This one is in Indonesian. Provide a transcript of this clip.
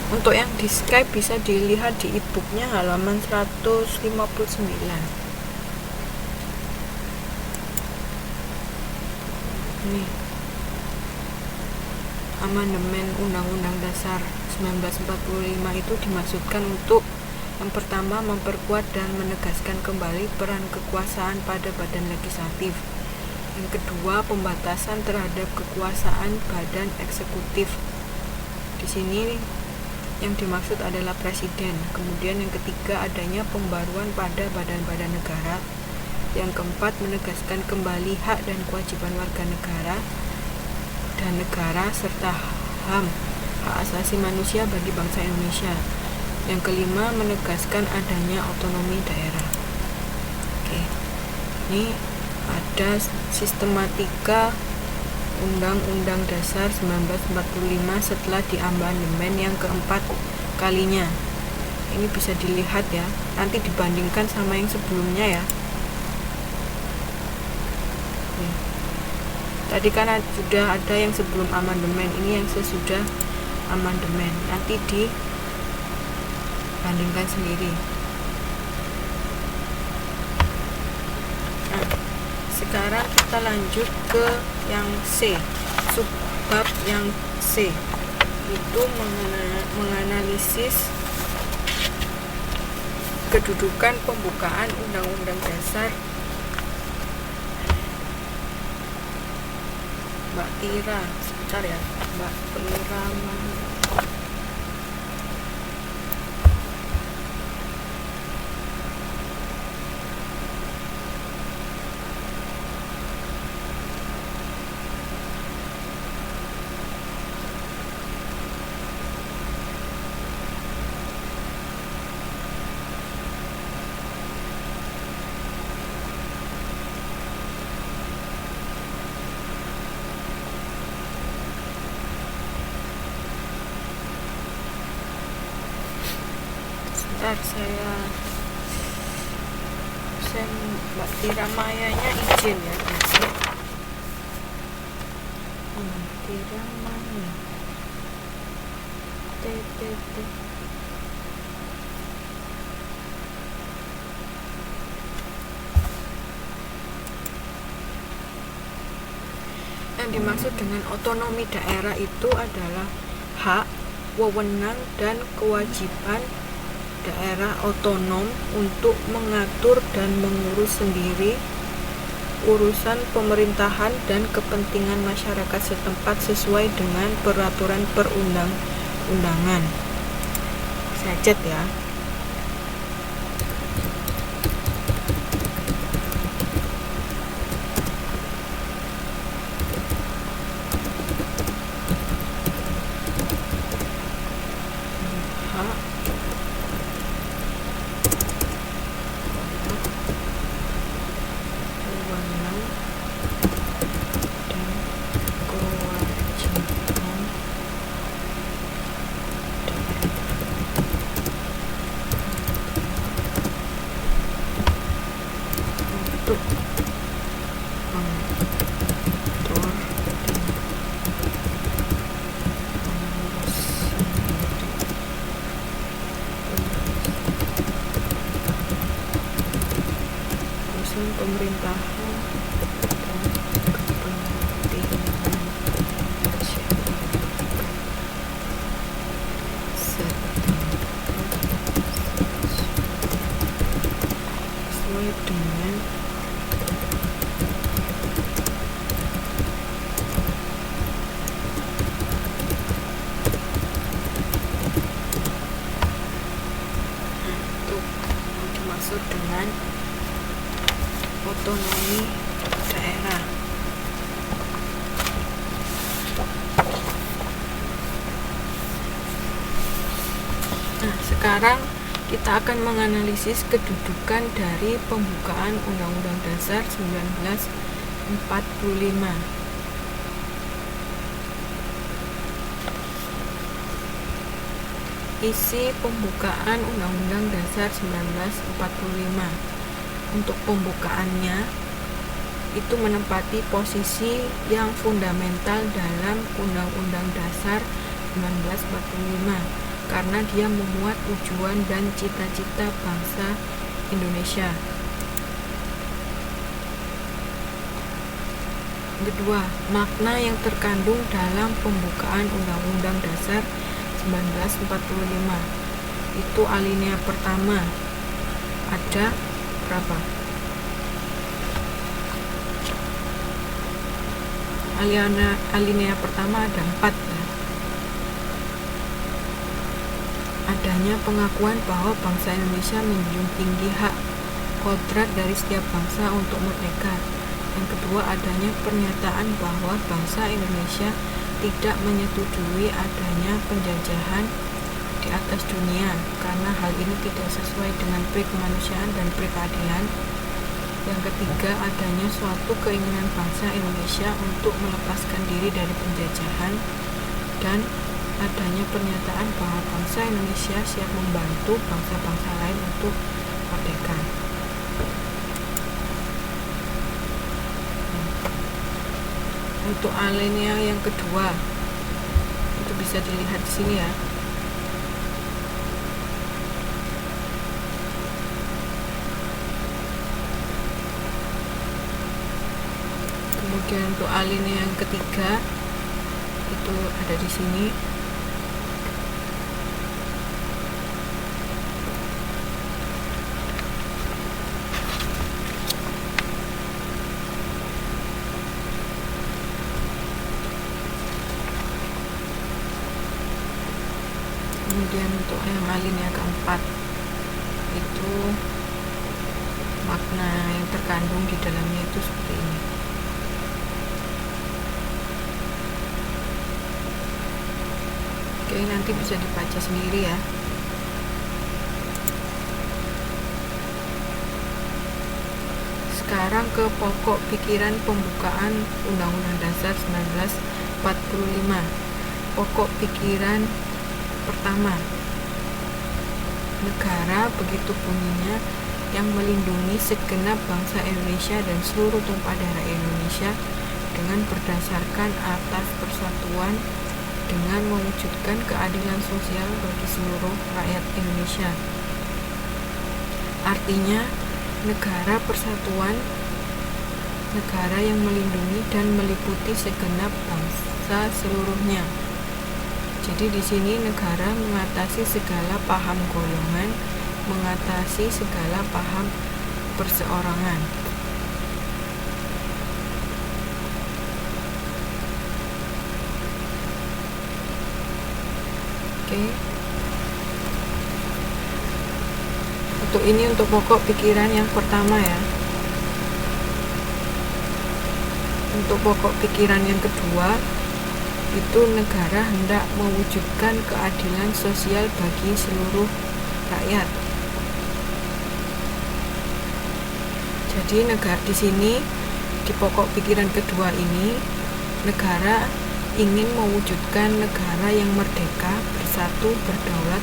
Untuk yang di Skype bisa dilihat di e-booknya halaman 159. Ini amandemen Undang-Undang Dasar 1945 itu dimaksudkan untuk yang pertama, memperkuat dan menegaskan kembali peran kekuasaan pada badan legislatif. Yang kedua, pembatasan terhadap kekuasaan badan eksekutif. Di sini yang dimaksud adalah presiden. Kemudian yang ketiga, adanya pembaruan pada badan-badan negara. Yang keempat, menegaskan kembali hak dan kewajiban warga negara dan negara serta HAM, hak asasi manusia bagi bangsa Indonesia. Yang kelima, menegaskan adanya otonomi daerah. Oke. Ini ada sistematika Undang-Undang Dasar 1945 setelah diamandemen yang keempat kalinya. Ini bisa dilihat ya, nanti dibandingkan sama yang sebelumnya ya. Tadi kan sudah ada yang sebelum amandemen, ini yang sesudah amandemen. Nanti dibandingkan sendiri. Nah, sekarang kita lanjut ke yang C, subbab yang C, itu menganalisis kedudukan pembukaan Undang-Undang Dasar. Mbak Tira, sebentar ya, Mbak Tira mana? Saya Mbak Tira Mayanya izin ya, Tira Maya Yang dimaksud dengan otonomi daerah itu adalah hak, wewenang, dan kewajiban daerah otonom untuk mengatur dan mengurus sendiri urusan pemerintahan dan kepentingan masyarakat setempat sesuai dengan peraturan perundang-undangan. Saya cat ya. Pemerintahan dan kepentingan sesuai dengan itu yang dimaksud dengan otonomi daerah. Nah, sekarang kita akan menganalisis kedudukan dari pembukaan Undang-Undang Dasar 1945. Isi pembukaan Undang-Undang Dasar 1945. Untuk pembukaannya itu menempati posisi yang fundamental dalam Undang-Undang Dasar 1945. karena dia memuat tujuan dan cita-cita bangsa Indonesia. Kedua, makna yang terkandung dalam pembukaan Undang-Undang Dasar 1945. Itu alinea pertama. Ada berapa? Alinea pertama ada 4 ya. Adanya pengakuan bahwa bangsa Indonesia menjunjung tinggi hak kodrat dari setiap bangsa untuk merdeka. Yang kedua, adanya pernyataan bahwa bangsa Indonesia tidak menyetujui adanya penjajahan di atas dunia karena hal ini tidak sesuai dengan pri kemanusiaan dan pri keadilan. Yang ketiga, adanya suatu keinginan bangsa Indonesia untuk melepaskan diri dari penjajahan, dan adanya pernyataan bahwa bangsa Indonesia siap membantu bangsa-bangsa lain untuk merdeka. Untuk alinea yang kedua, itu bisa dilihat di sini ya. Kemudian untuk alinea yang ketiga itu ada di sini. Kemudian untuk yang alinea keempat itu makna yang terkandung di dalamnya itu seperti ini. Oke, nanti bisa dibaca sendiri ya. Sekarang ke pokok pikiran pembukaan Undang-Undang Dasar 1945. Pokok pikiran pertama, negara, begitu bunyinya, yang melindungi segenap bangsa Indonesia dan seluruh tumpah darah Indonesia dengan berdasarkan atas persatuan, dengan mewujudkan keadilan sosial bagi seluruh rakyat Indonesia. Artinya, negara persatuan, negara yang melindungi dan meliputi segenap bangsa seluruhnya. Jadi di sini negara mengatasi segala paham golongan, mengatasi segala paham perseorangan. Oke. Untuk ini untuk pokok pikiran yang pertama ya. Untuk pokok pikiran yang kedua, itu negara hendak mewujudkan keadilan sosial bagi seluruh rakyat. Jadi negara di sini di pokok pikiran kedua ini, negara ingin mewujudkan negara yang merdeka, bersatu, berdaulat